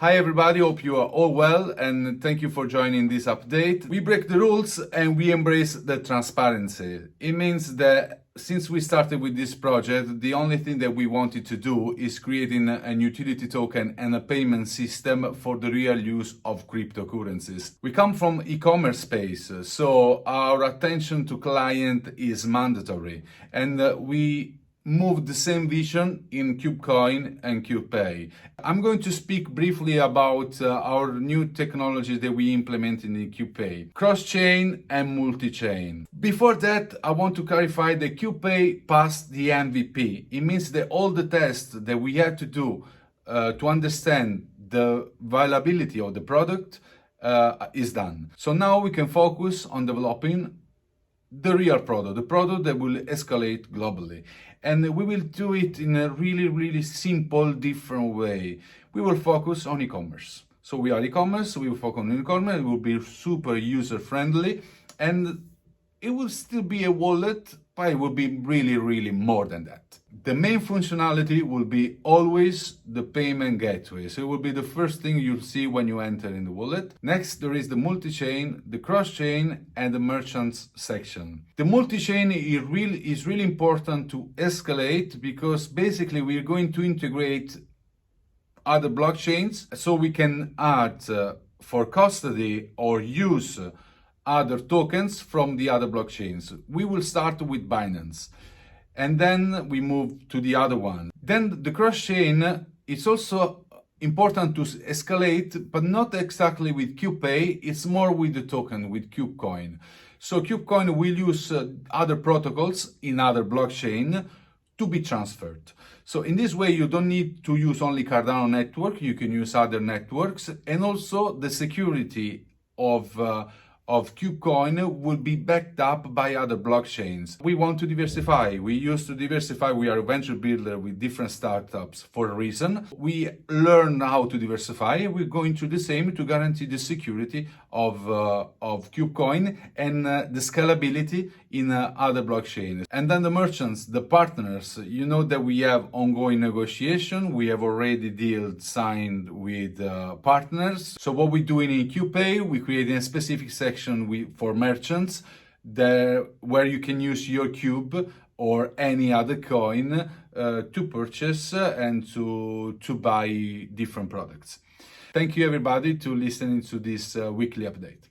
Hi everybody, hope you are all well and thank you for joining this update. We break the rules and we embrace the transparency. It means that since we started with this project, the only thing that we wanted to do is creating an utility token and a payment system for the real use of cryptocurrencies. We come from e-commerce space, so our attention to client is mandatory, and we move the same vision in KubeCoin and KubePay. I'm going to speak briefly about our new technologies that we implement in the KubePay, cross-chain and multi-chain. Before that, I want to clarify that KubePay passed the MVP. It means that all the tests that we had to do to understand the viability of the product is done. So now we can focus on developing the real product, the product that will escalate globally. And we will do it in a really simple, different way. We will focus on e-commerce. So we are e-commerce, we will focus on e-commerce, it will be super user-friendly, and it will still be a wallet, but it will be really more than that. The main functionality will be always the payment gateway. So it will be the first thing you'll see when you enter in the wallet. Next, there is the multi-chain, the cross-chain, and the merchants section. The multi-chain is really important to escalate because basically we're going to integrate other blockchains so we can add for custody or use other tokens from the other blockchains. We will start with Binance, and then we move to the other one. Then the cross-chain, it's also important to escalate, but not exactly with KubePay, it's more with the token, with KubeCoin. So KubeCoin will use other protocols in other blockchain to be transferred. So in this way, you don't need to use only Cardano network, you can use other networks, and also the security of KubeCoin will be backed up by other blockchains. We want to diversify. We used to diversify. We are a venture builder with different startups for a reason. We learn how to diversify. We're going to do the same to guarantee the security of KubeCoin and the scalability in other blockchains. And then the merchants, the partners, you know that we have ongoing negotiation. We have already deals signed with partners. So what we're doing in KubePay, we create a specific section for merchants there where you can use your cube or any other coin to purchase and to buy different products. Thank you everybody to listening to this weekly update.